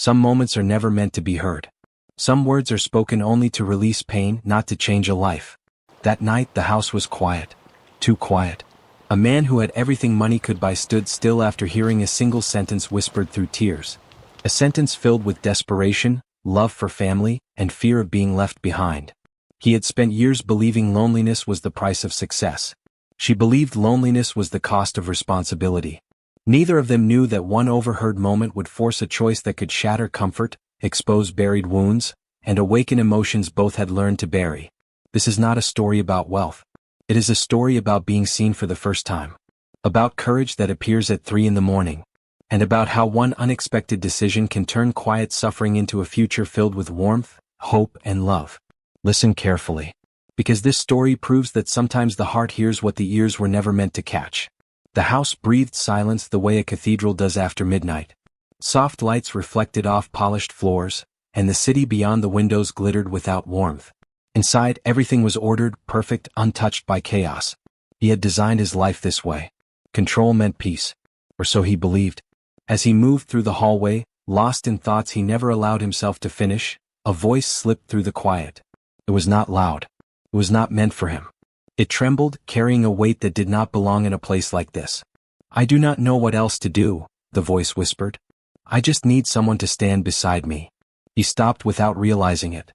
Some moments are never meant to be heard. Some words are spoken only to release pain, not to change a life. That night the house was quiet. Too quiet. A man who had everything money could buy stood still after hearing a single sentence whispered through tears. A sentence filled with desperation, love for family, and fear of being left behind. He had spent years believing loneliness was the price of success. She believed loneliness was the cost of responsibility. Neither of them knew that one overheard moment would force a choice that could shatter comfort, expose buried wounds, and awaken emotions both had learned to bury. This is not a story about wealth. It is a story about being seen for the first time. About courage that appears at 3 a.m. And about how one unexpected decision can turn quiet suffering into a future filled with warmth, hope, and love. Listen carefully. Because this story proves that sometimes the heart hears what the ears were never meant to catch. The house breathed silence the way a cathedral does after midnight. Soft lights reflected off polished floors, and the city beyond the windows glittered without warmth. Inside, everything was ordered, perfect, untouched by chaos. He had designed his life this way. Control meant peace. Or so he believed. As he moved through the hallway, lost in thoughts he never allowed himself to finish, a voice slipped through the quiet. It was not loud. It was not meant for him. It trembled, carrying a weight that did not belong in a place like this. I do not know what else to do, the voice whispered. I just need someone to stand beside me. He stopped without realizing it.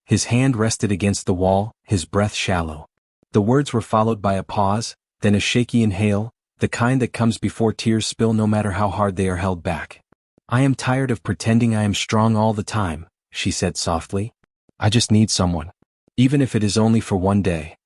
His hand rested against the wall, his breath shallow. The words were followed by a pause, then a shaky inhale, the kind that comes before tears spill no matter how hard they are held back. I am tired of pretending I am strong all the time, she said softly. I just need someone. Even if it is only for one day.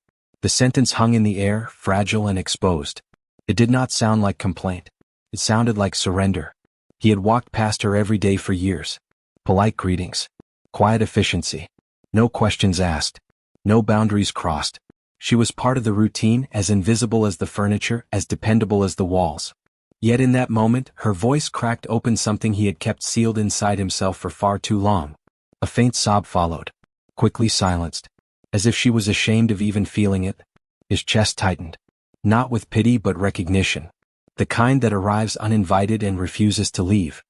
The sentence hung in the air, fragile and exposed. It did not sound like complaint. It sounded like surrender. He had walked past her every day for years. Polite greetings. Quiet efficiency. No questions asked. No boundaries crossed. She was part of the routine, as invisible as the furniture, as dependable as the walls. Yet in that moment, her voice cracked open something he had kept sealed inside himself for far too long. A faint sob followed. Quickly silenced. As if she was ashamed of even feeling it. His chest tightened. Not with pity but recognition. The kind that arrives uninvited and refuses to leave.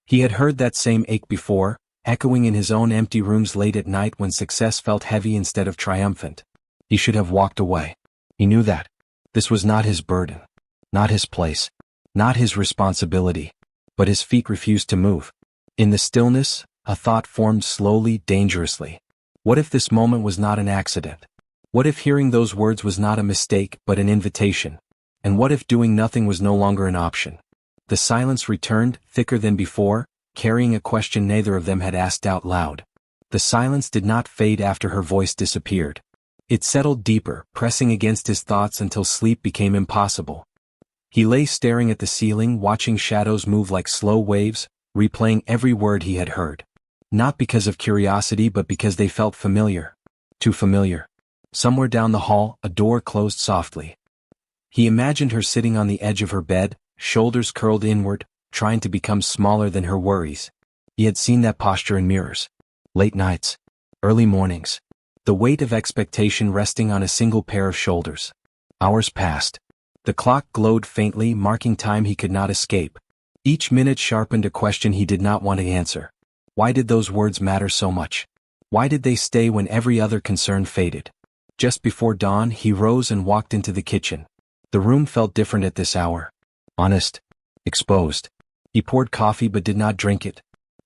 He had heard that same ache before, echoing in his own empty rooms late at night when success felt heavy instead of triumphant. He should have walked away. He knew that. This was not his burden. Not his place. Not his responsibility. But his feet refused to move. In the stillness, a thought formed slowly, dangerously. What if this moment was not an accident? What if hearing those words was not a mistake but an invitation? And what if doing nothing was no longer an option? The silence returned, thicker than before, carrying a question neither of them had asked out loud. The silence did not fade after her voice disappeared. It settled deeper, pressing against his thoughts until sleep became impossible. He lay staring at the ceiling, watching shadows move like slow waves, replaying every word he had heard. Not because of curiosity but because they felt familiar. Too familiar. Somewhere down the hall, a door closed softly. He imagined her sitting on the edge of her bed, shoulders curled inward, trying to become smaller than her worries. He had seen that posture in mirrors. Late nights. Early mornings. The weight of expectation resting on a single pair of shoulders. Hours passed. The clock glowed faintly, marking time he could not escape. Each minute sharpened a question he did not want to answer. Why did those words matter so much? Why did they stay when every other concern faded? Just before dawn, he rose and walked into the kitchen. The room felt different at this hour. Honest. Exposed. He poured coffee but did not drink it.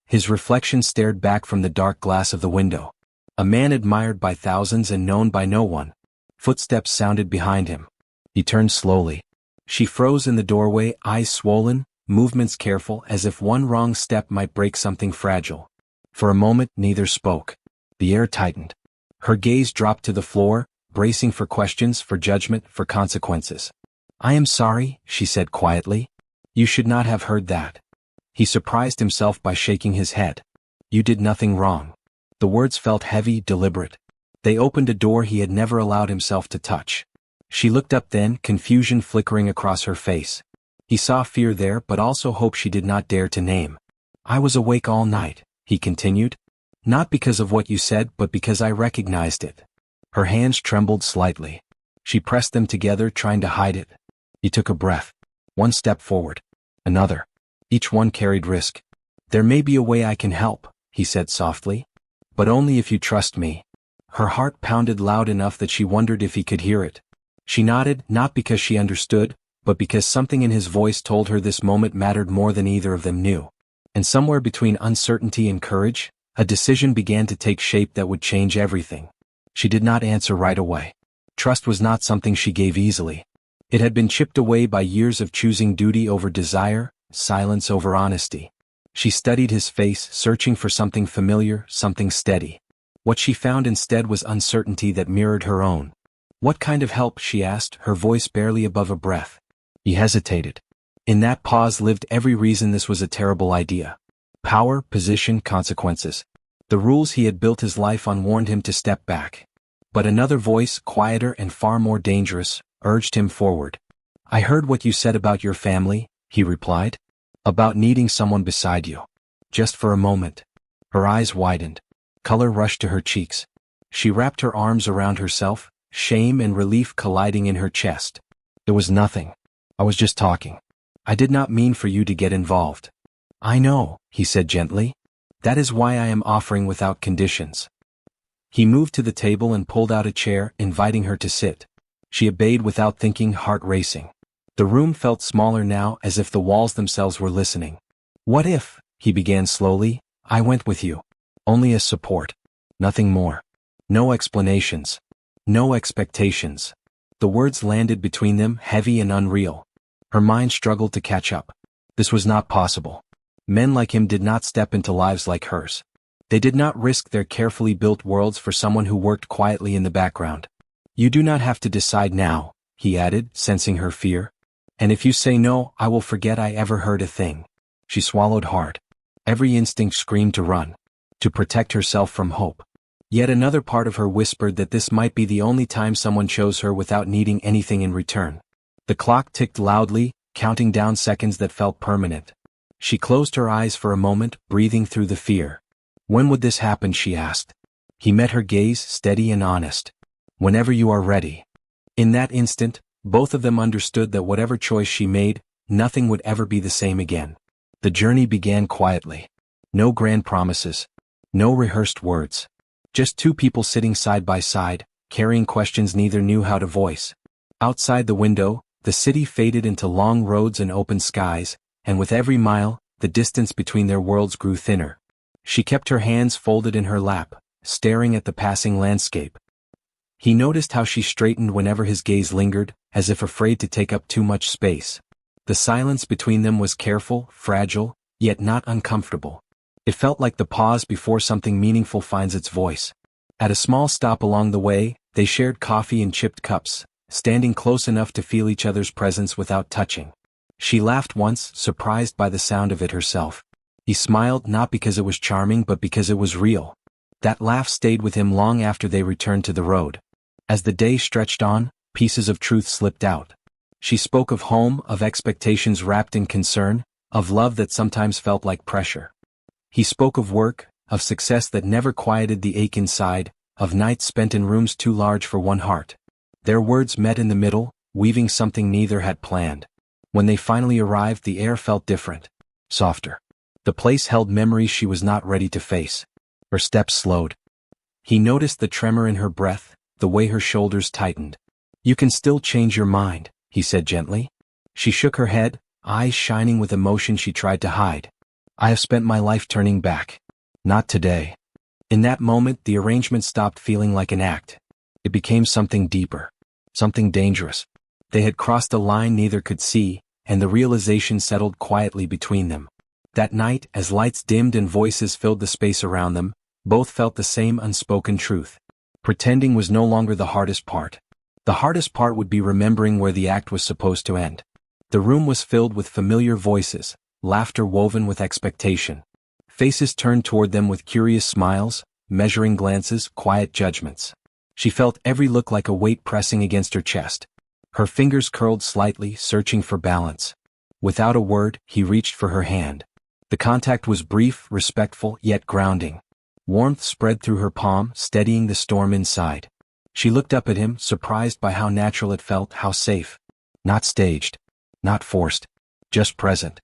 His reflection stared back from the dark glass of the window. A man admired by thousands and known by no one. Footsteps sounded behind him. He turned slowly. She froze in the doorway, eyes swollen, movements careful, as if one wrong step might break something fragile. For a moment, neither spoke. The air tightened. Her gaze dropped to the floor, bracing for questions, for judgment, for consequences. I am sorry, she said quietly. You should not have heard that. He surprised himself by shaking his head. You did nothing wrong. The words felt heavy, deliberate. They opened a door he had never allowed himself to touch. She looked up then, confusion flickering across her face. He saw fear there but also hope she did not dare to name. I was awake all night, he continued. Not because of what you said but because I recognized it. Her hands trembled slightly. She pressed them together, trying to hide it. He took a breath. One step forward. Another. Each one carried risk. "There may be a way I can help," he said softly. "But only if you trust me." Her heart pounded loud enough that she wondered if he could hear it. She nodded, not because she understood, but because something in his voice told her this moment mattered more than either of them knew. And somewhere between uncertainty and courage, a decision began to take shape that would change everything. She did not answer right away. Trust was not something she gave easily. It had been chipped away by years of choosing duty over desire, silence over honesty. She studied his face, searching for something familiar, something steady. What she found instead was uncertainty that mirrored her own. "What kind of help?" she asked, her voice barely above a breath. He hesitated. In that pause lived every reason this was a terrible idea. Power, position, consequences. The rules he had built his life on warned him to step back. But another voice, quieter and far more dangerous, urged him forward. "I heard what you said about your family," he replied. "About needing someone beside you." Just for a moment. Her eyes widened. Color rushed to her cheeks. She wrapped her arms around herself, shame and relief colliding in her chest. "It was nothing. I was just talking. I did not mean for you to get involved." "I know," he said gently. "That is why I am offering without conditions." He moved to the table and pulled out a chair, inviting her to sit. She obeyed without thinking, heart racing. The room felt smaller now, as if the walls themselves were listening. "What if," he began slowly, "I went with you? Only as support. Nothing more. No explanations. No expectations." The words landed between them, heavy and unreal. Her mind struggled to catch up. This was not possible. Men like him did not step into lives like hers. They did not risk their carefully built worlds for someone who worked quietly in the background. "You do not have to decide now," he added, sensing her fear. "And if you say no, I will forget I ever heard a thing." She swallowed hard. Every instinct screamed to run. To protect herself from hope. Yet another part of her whispered that this might be the only time someone chose her without needing anything in return. The clock ticked loudly, counting down seconds that felt permanent. She closed her eyes for a moment, breathing through the fear. "When would this happen?" she asked. He met her gaze, steady and honest. "Whenever you are ready." In that instant, both of them understood that whatever choice she made, nothing would ever be the same again. The journey began quietly. No grand promises. No rehearsed words. Just two people sitting side by side, carrying questions neither knew how to voice. Outside the window, the city faded into long roads and open skies, and with every mile, the distance between their worlds grew thinner. She kept her hands folded in her lap, staring at the passing landscape. He noticed how she straightened whenever his gaze lingered, as if afraid to take up too much space. The silence between them was careful, fragile, yet not uncomfortable. It felt like the pause before something meaningful finds its voice. At a small stop along the way, they shared coffee in chipped cups, standing close enough to feel each other's presence without touching. She laughed once, surprised by the sound of it herself. He smiled not because it was charming but because it was real. That laugh stayed with him long after they returned to the road. As the day stretched on, pieces of truth slipped out. She spoke of home, of expectations wrapped in concern, of love that sometimes felt like pressure. He spoke of work, of success that never quieted the ache inside, of nights spent in rooms too large for one heart. Their words met in the middle, weaving something neither had planned. When they finally arrived, the air felt different. Softer. The place held memories she was not ready to face. Her steps slowed. He noticed the tremor in her breath, the way her shoulders tightened. "You can still change your mind," he said gently. She shook her head, eyes shining with emotion she tried to hide. "I have spent my life turning back. Not today." In that moment, the arrangement stopped feeling like an act. It became something deeper. Something dangerous. They had crossed a line neither could see, and the realization settled quietly between them. That night, as lights dimmed and voices filled the space around them, both felt the same unspoken truth. Pretending was no longer the hardest part. The hardest part would be remembering where the act was supposed to end. The room was filled with familiar voices, laughter woven with expectation. Faces turned toward them with curious smiles, measuring glances, quiet judgments. She felt every look like a weight pressing against her chest. Her fingers curled slightly, searching for balance. Without a word, he reached for her hand. The contact was brief, respectful, yet grounding. Warmth spread through her palm, steadying the storm inside. She looked up at him, surprised by how natural it felt, how safe. Not staged. Not forced. Just present.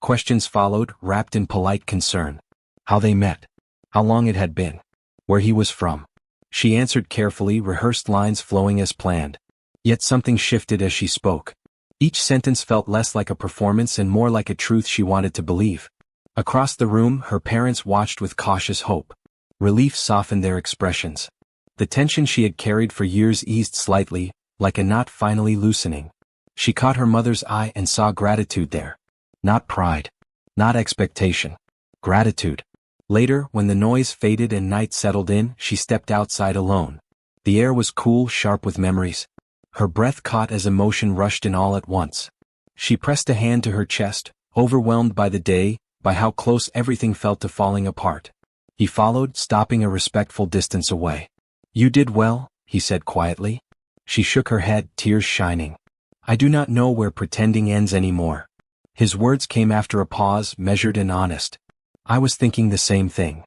Questions followed, wrapped in polite concern. How they met. How long it had been. Where he was from. She answered carefully, rehearsed lines flowing as planned. Yet something shifted as she spoke. Each sentence felt less like a performance and more like a truth she wanted to believe. Across the room, her parents watched with cautious hope. Relief softened their expressions. The tension she had carried for years eased slightly, like a knot finally loosening. She caught her mother's eye and saw gratitude there. Not pride. Not expectation. Gratitude. Later, when the noise faded and night settled in, she stepped outside alone. The air was cool, sharp with memories. Her breath caught as emotion rushed in all at once. She pressed a hand to her chest, overwhelmed by the day, by how close everything felt to falling apart. He followed, stopping a respectful distance away. "You did well," he said quietly. She shook her head, tears shining. "I do not know where pretending ends anymore." His words came after a pause, measured and honest. "I was thinking the same thing."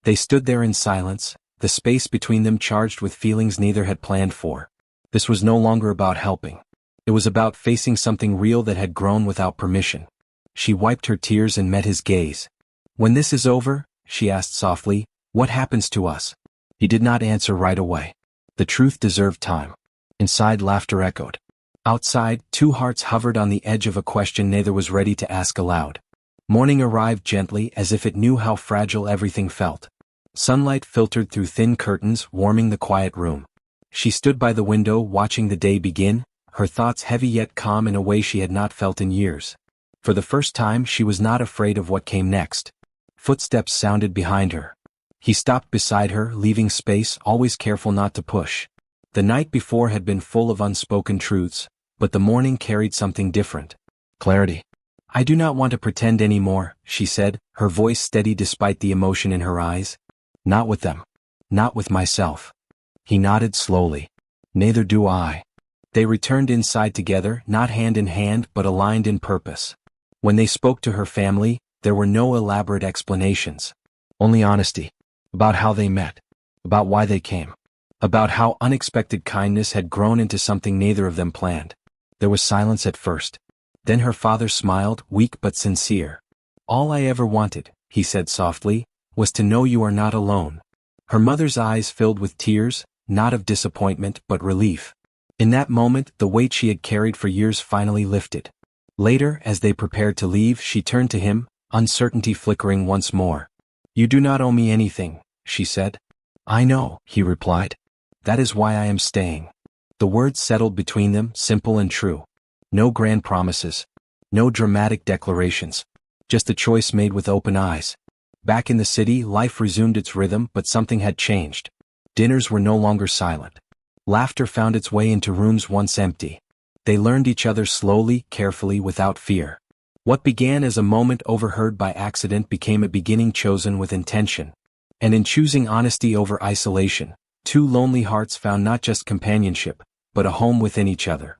They stood there in silence, the space between them charged with feelings neither had planned for. This was no longer about helping. It was about facing something real that had grown without permission. She wiped her tears and met his gaze. "When this is over," she asked softly, "what happens to us?" He did not answer right away. The truth deserved time. Inside, laughter echoed. Outside, two hearts hovered on the edge of a question neither was ready to ask aloud. Morning arrived gently, as if it knew how fragile everything felt. Sunlight filtered through thin curtains, warming the quiet room. She stood by the window, watching the day begin, her thoughts heavy yet calm in a way she had not felt in years. For the first time, she was not afraid of what came next. Footsteps sounded behind her. He stopped beside her, leaving space, always careful not to push. The night before had been full of unspoken truths, but the morning carried something different. Clarity. "I do not want to pretend anymore," she said, her voice steady despite the emotion in her eyes. "Not with them. Not with myself." He nodded slowly. "Neither do I." They returned inside together, not hand in hand but aligned in purpose. When they spoke to her family, there were no elaborate explanations. Only honesty. About how they met. About why they came. About how unexpected kindness had grown into something neither of them planned. There was silence at first. Then her father smiled, weak but sincere. "All I ever wanted," he said softly, "was to know you are not alone." Her mother's eyes filled with tears, not of disappointment but relief. In that moment, the weight she had carried for years finally lifted. Later, as they prepared to leave, she turned to him, uncertainty flickering once more. "You do not owe me anything," she said. "I know," he replied. "That is why I am staying." The words settled between them, simple and true. No grand promises. No dramatic declarations. Just a choice made with open eyes. Back in the city, life resumed its rhythm, but something had changed. Dinners were no longer silent. Laughter found its way into rooms once empty. They learned each other slowly, carefully, without fear. What began as a moment overheard by accident became a beginning chosen with intention. And in choosing honesty over isolation, two lonely hearts found not just companionship, but a home within each other.